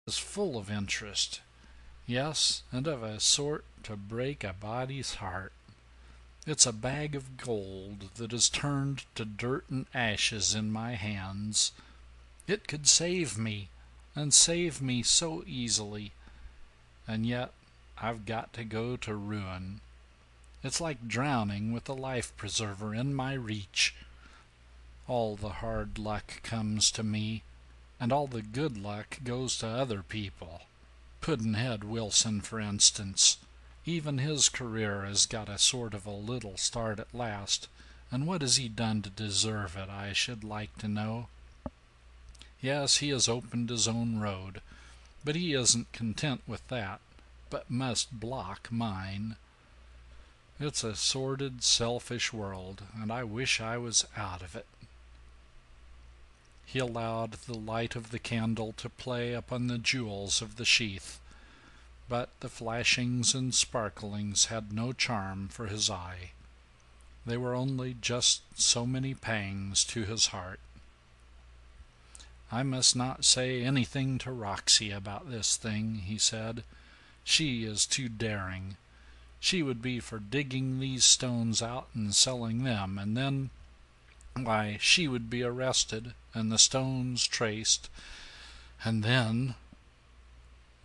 is full of interest, yes, and of a sort to break a body's heart. It's a bag of gold that is turned to dirt and ashes in my hands. It could save me, and save me so easily, and yet I've got to go to ruin. It's like drowning with a life preserver in my reach. All the hard luck comes to me, and all the good luck goes to other people. Pudd'nhead Wilson, for instance. Even his career has got a sort of a little start at last, and what has he done to deserve it, I should like to know? Yes, he has opened his own road, but he isn't content with that, but must block mine. It's a sordid, selfish world, and I wish I was out of it." He allowed the light of the candle to play upon the jewels of the sheath, but the flashings and sparklings had no charm for his eye. They were only just so many pangs to his heart. "I must not say anything to Roxy about this thing," he said. "She is too daring. She would be for digging these stones out and selling them, and then, why, she would be arrested and the stones traced, and then—"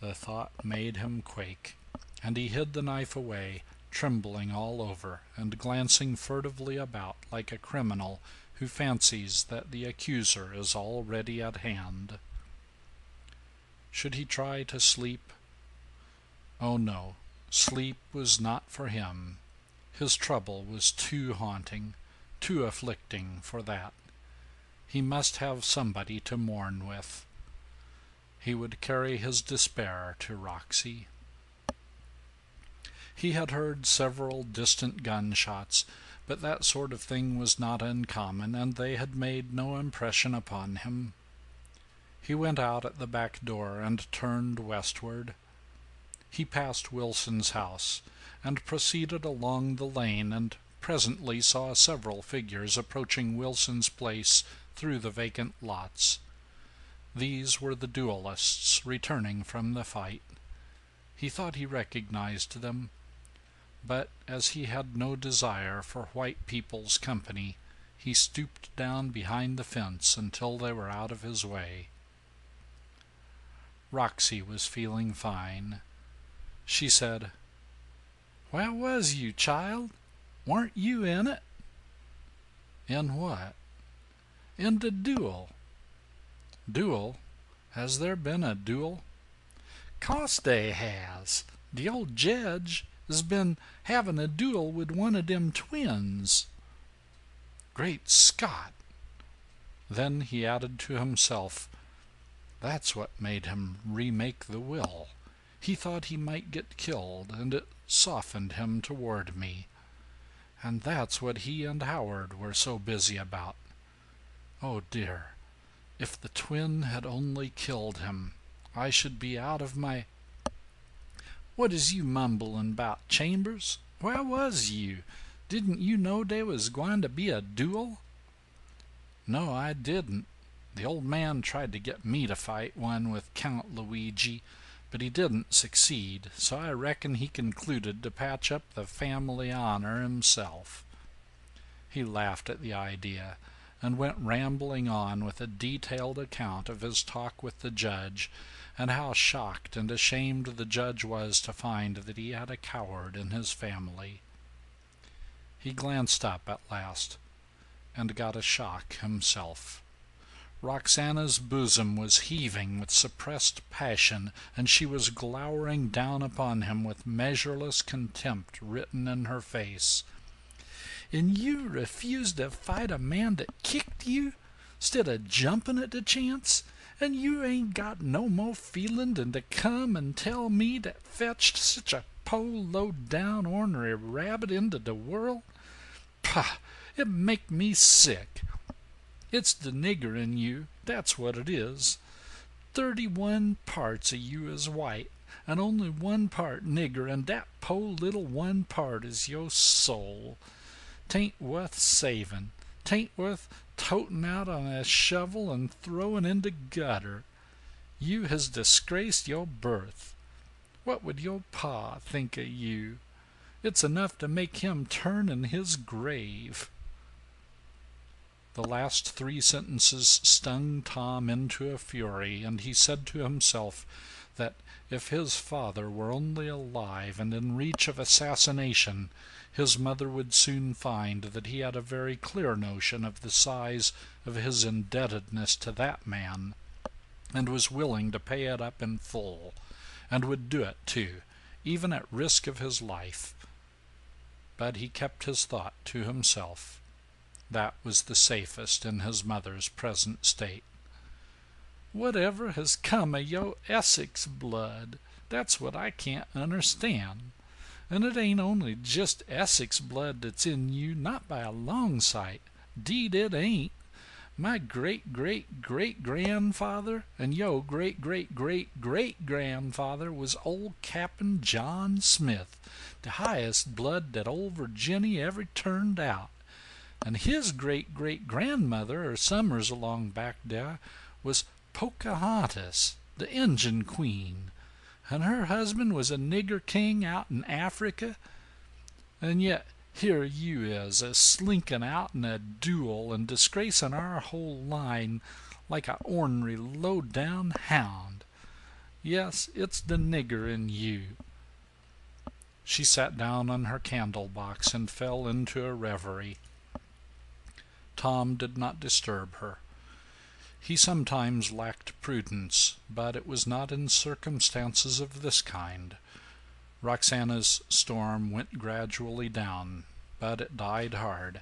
The thought made him quake, and he hid the knife away, trembling all over, and glancing furtively about like a criminal who fancies that the accuser is already at hand. Should he try to sleep? Oh no, sleep was not for him. His trouble was too haunting, too afflicting for that. He must have somebody to mourn with. He would carry his despair to Roxy. He had heard several distant gunshots, but that sort of thing was not uncommon, and they had made no impression upon him. He went out at the back door and turned westward. He passed Wilson's house, and proceeded along the lane, and presently saw several figures approaching Wilson's place through the vacant lots. These were the duelists returning from the fight. He thought he recognized them, but as he had no desire for white people's company, he stooped down behind the fence until they were out of his way. Roxy was feeling fine. She said, "Where was you, child? Weren't you in it?" "In what?" "In the duel." "Duel? Has there been a duel?" "'Course they has. The old jedge has been having a duel with one of them twins." "Great Scott!" Then he added to himself, "That's what made him remake the will. He thought he might get killed, and it softened him toward me. And that's what he and Howard were so busy about. Oh dear, if the twin had only killed him, I should be out of my— What is you mumbling 'bout, Chambers? Where was you? Didn't you know dey was gwine to be a duel?" "No, I didn't. The old man tried to get me to fight one with Count Luigi, but he didn't succeed, so I reckon he concluded to patch up the family honor himself." He laughed at the idea, and went rambling on with a detailed account of his talk with the judge, and how shocked and ashamed the judge was to find that he had a coward in his family. He glanced up at last, and got a shock himself. Roxana's bosom was heaving with suppressed passion, and she was glowering down upon him with measureless contempt written in her face. "And you refused to fight a man that kicked you, 'stead of jumping at the chance? And you ain't got no more feeling than to come and tell me that fetched such a po' low-down ornery rabbit into the world? Pah! It make me sick. It's the nigger in you, that's what it is. 31 parts of you is white, and only 1 part nigger, and that po' little 1 part is your soul. 'Tain't wuth saving. 'Tain't worth toting out on a shovel and throwing in the gutter. You has disgraced your birth. What would your pa think o' you? It's enough to make him turn in his grave." The last 3 sentences stung Tom into a fury, and he said to himself that if his father were only alive and in reach of assassination, his mother would soon find that he had a very clear notion of the size of his indebtedness to that man, and was willing to pay it up in full, and would do it, too, even at risk of his life. But he kept his thought to himself. That was the safest in his mother's present state. "Whatever has come o' yo' Essex blood? That's what I can't understand. And it ain't only just Essex blood that's in you, not by a long sight. 'Deed it ain't. My great-great-great-grandfather and yo' great-great-great-great-grandfather was old Cap'n John Smith, the highest blood that old Virginia ever turned out. And his great-great-grandmother, or summers along back there, was Pocahontas, the Injun Queen, and her husband was a nigger king out in Africa. And yet here you is a slinking out in a duel and disgracing our whole line like a ornery low-down hound. Yes, it's the nigger in you." She sat down on her candle-box and fell into a reverie. Tom did not disturb her. He sometimes lacked prudence, but it was not in circumstances of this kind. Roxana's storm went gradually down, but it died hard,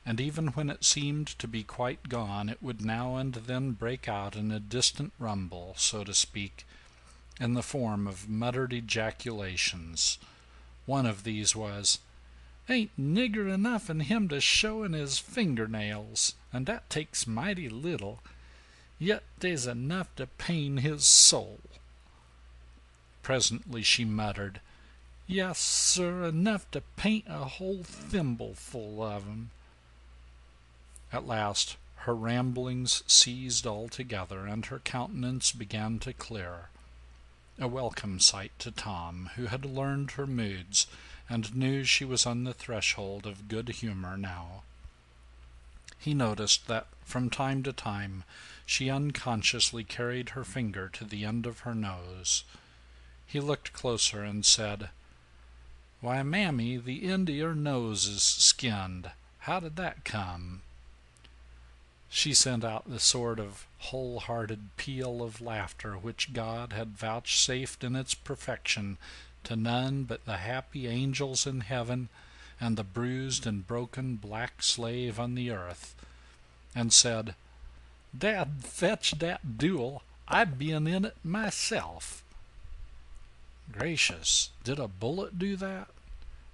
and even when it seemed to be quite gone, it would now and then break out in a distant rumble, so to speak, in the form of muttered ejaculations. One of these was, "Ain't nigger enough in him to show in his fingernails, and that takes mighty little. Yet they's enough to pain his soul." Presently she muttered, "Yes, sir, enough to paint a whole thimbleful of 'em." At last her ramblings ceased altogether, and her countenance began to clear. A welcome sight to Tom, who had learned her moods, and knew she was on the threshold of good humor now. He noticed that from time to time she unconsciously carried her finger to the end of her nose. He looked closer and said, "Why, Mammy, the end of your nose is skinned. How did that come?" She sent out the sort of whole-hearted peal of laughter which God had vouchsafed in its perfection to none but the happy angels in heaven and the bruised and broken black slave on the earth, and said, "Dad fetch that duel. I been in it myself." "Gracious, did a bullet do that?"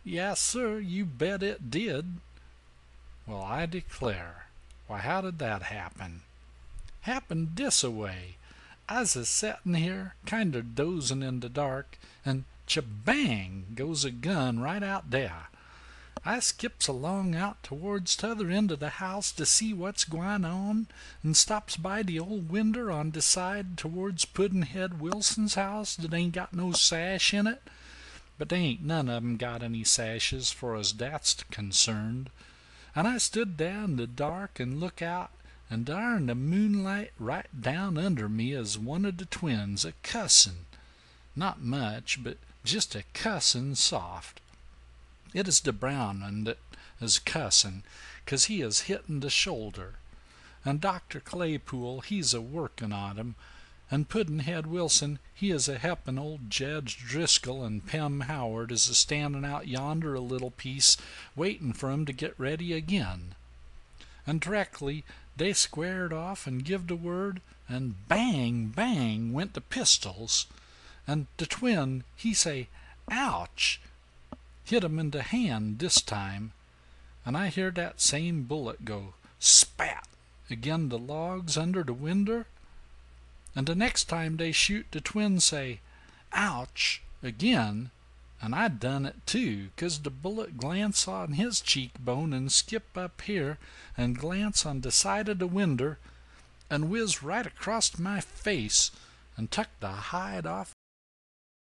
"Yes, sir, you bet it did." "Well, I declare. Why, how did that happen?" "Happened dis-a-way. I's a-settin' here, kinder dozin' in the dark, and cha-bang goes a gun right out there. I skips along out towards t'other end of the house to see what's gwine on, and stops by the old winder on the side towards Pudd'nhead Wilson's house that ain't got no sash in it, but they ain't none of 'em got any sashes for as that's concerned, and I stood there in the dark and look out, and dar in the moonlight right down under me is one of the twins a-cussin', not much, but just a-cussin' soft. It is the brown un that is cussin', 'cause he is hittin' the shoulder, and Dr. Claypool he's a-workin' on him, and Pudd'nhead Wilson he is a-helpin' old Jedge Driscoll, and Pem Howard is a-standin' out yonder a little piece waitin' for 'em to get ready again. And d'rectly they squared off and give the word, and bang, bang went the pistols, and the twin he say, 'Ouch!' hit him in the hand this time, and I hear that same bullet go spat agin the logs under the winder, and the next time they shoot the twin say, 'Ouch!' again, and I done it too, 'cause the bullet glance on his cheekbone and skip up here and glance on the side of the winder and whiz right across my face, and took the hide off